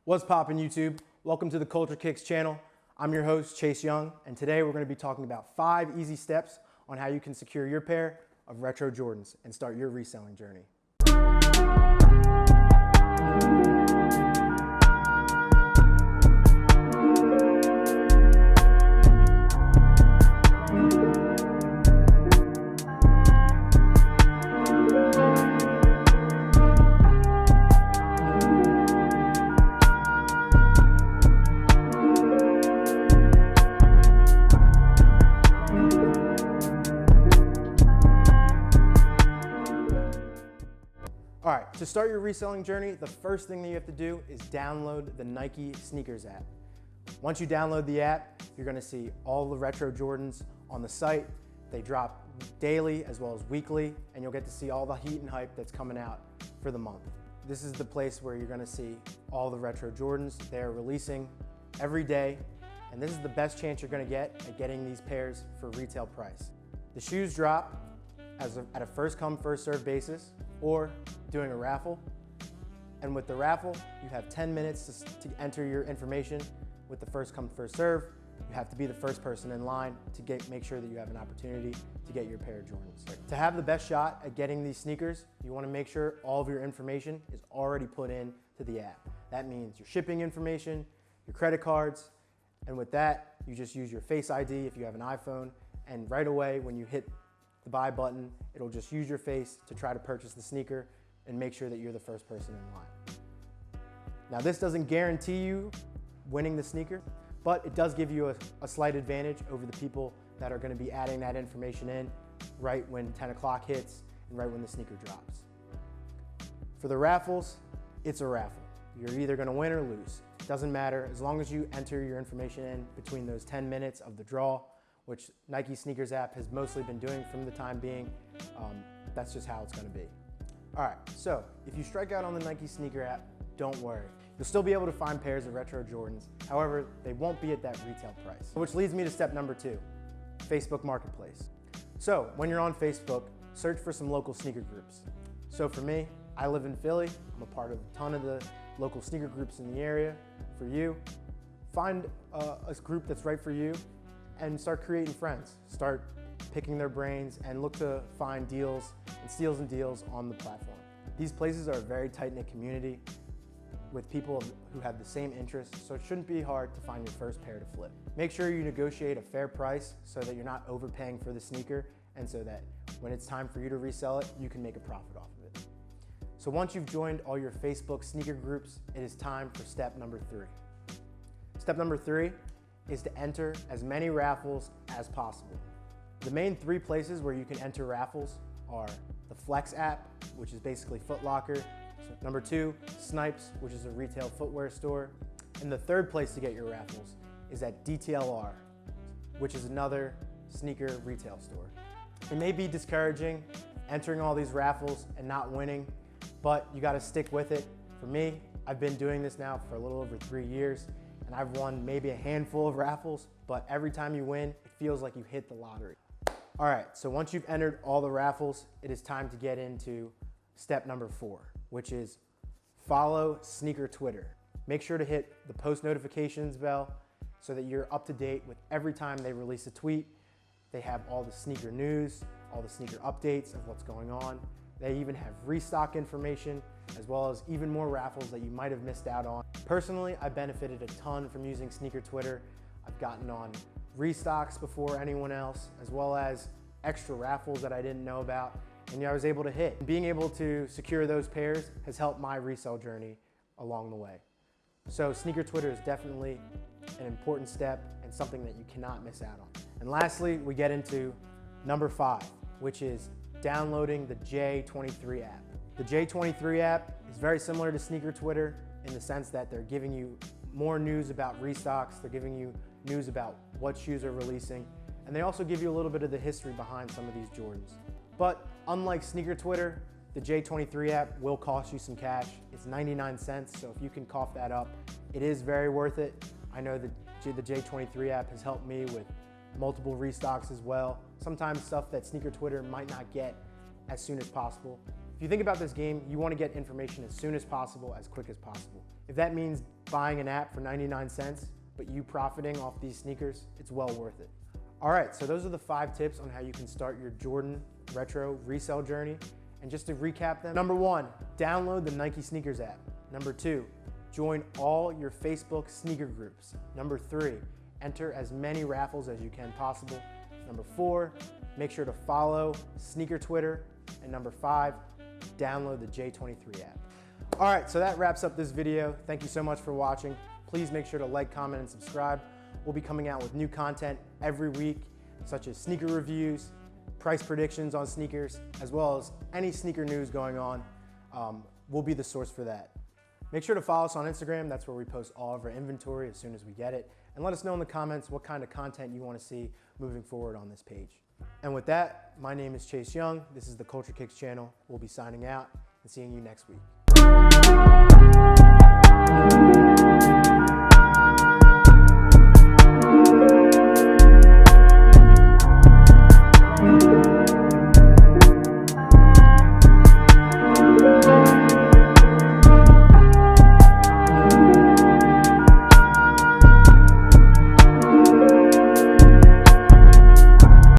What's poppin' YouTube? Welcome to the Culture Kicks channel. I'm your host, Chase Young, and today we're gonna be talking about 5 easy steps on how you can secure your pair of retro Jordans and start your reselling journey. All right, to start your reselling journey, the first thing that you have to do is download the Nike Sneakers app. Once you download the app, you're gonna see all the retro Jordans on the site. They drop daily as well as weekly, and you'll get to see all the heat and hype that's coming out for the month. This is the place where you're gonna see all the retro Jordans. They're releasing every day, and this is the best chance you're gonna get at getting these pairs for retail price. The shoes drop at a first come, first served basis, or doing a raffle. And with the raffle, you have 10 minutes to enter your information with the first come, first serve. You have to be the first person in line to make sure that you have an opportunity to get your pair of Jordans. To have the best shot at getting these sneakers, you wanna make sure all of your information is already put in to the app. That means your shipping information, your credit cards, and with that, you just use your Face ID if you have an iPhone, and right away when you hit the buy button, it'll just use your face to try to purchase the sneaker and make sure that you're the first person in line. Now this doesn't guarantee you winning the sneaker, but it does give you a slight advantage over the people that are gonna be adding that information in right when 10 o'clock hits and right when the sneaker drops. For the raffles, it's a raffle. You're either gonna win or lose. It doesn't matter, as long as you enter your information in between those 10 minutes of the draw, which Nike Sneakers app has mostly been doing from the time being. That's just how it's gonna be. All right, so if you strike out on the Nike Sneaker app, don't worry. You'll still be able to find pairs of retro Jordans. However, they won't be at that retail price. Which leads me to step number 2, Facebook Marketplace. So when you're on Facebook, search for some local sneaker groups. So for me, I live in Philly. I'm a part of a ton of the local sneaker groups in the area. For you, find a group that's right for you and start creating friends. Start picking their brains and look to find deals and steals and deals on the platform. These places are a very tight-knit community with people who have the same interests, so it shouldn't be hard to find your first pair to flip. Make sure you negotiate a fair price so that you're not overpaying for the sneaker and so that when it's time for you to resell it, you can make a profit off of it. So once you've joined all your Facebook sneaker groups, it is time for step number 3. Step number 3 is to enter as many raffles as possible. The main 3 places where you can enter raffles are the Flex app, which is basically Foot Locker. So number 2, Snipes, which is a retail footwear store. And the 3rd place to get your raffles is at DTLR, which is another sneaker retail store. It may be discouraging entering all these raffles and not winning, but you gotta stick with it. For me, I've been doing this now for a little over 3 years, and I've won maybe a handful of raffles, but every time you win, it feels like you hit the lottery. All right, so once you've entered all the raffles, it is time to get into step number 4, which is follow sneaker Twitter. Make sure to hit the post notifications bell so that you're up to date with every time they release a tweet. They have all the sneaker news, all the sneaker updates of what's going on. They even have restock information, as well as even more raffles that you might have missed out on. Personally, I benefited a ton from using sneaker Twitter. I've gotten on restocks before anyone else, as well as extra raffles that I didn't know about, and I was able to hit. Being able to secure those pairs has helped my resale journey along the way. So sneaker Twitter is definitely an important step and something that you cannot miss out on. And lastly, we get into number 5, which is downloading the J23 app. The J23 app is very similar to sneaker Twitter in the sense that they're giving you more news about restocks, they're giving you news about what shoes are releasing, and they also give you a little bit of the history behind some of these Jordans. But unlike sneaker Twitter, the J23 app will cost you some cash. It's 99 cents, so if you can cough that up, it is very worth it. I know that the J23 app has helped me with multiple restocks as well. Sometimes stuff that sneaker Twitter might not get as soon as possible. If you think about this game, you want to get information as soon as possible, as quick as possible. If that means buying an app for 99 cents, but you profiting off these sneakers, it's well worth it. All right, so those are the 5 tips on how you can start your Jordan retro resale journey. And just to recap them, number 1, download the Nike Sneakers app. Number 2, join all your Facebook sneaker groups. Number 3, enter as many raffles as you can possible. Number 4, make sure to follow Sneaker Twitter. And number 5, download the J23 app. All right, so that wraps up this video. Thank you so much for watching. Please make sure to like, comment, and subscribe. We'll be coming out with new content every week, such as sneaker reviews, price predictions on sneakers, as well as any sneaker news going on. We'll be the source for that. Make sure to follow us on Instagram. That's where we post all of our inventory as soon as we get it. And let us know in the comments what kind of content you want to see moving forward on this page. And with that, my name is Chase Young. This is the Culture Kicks channel. We'll be signing out and seeing you next week.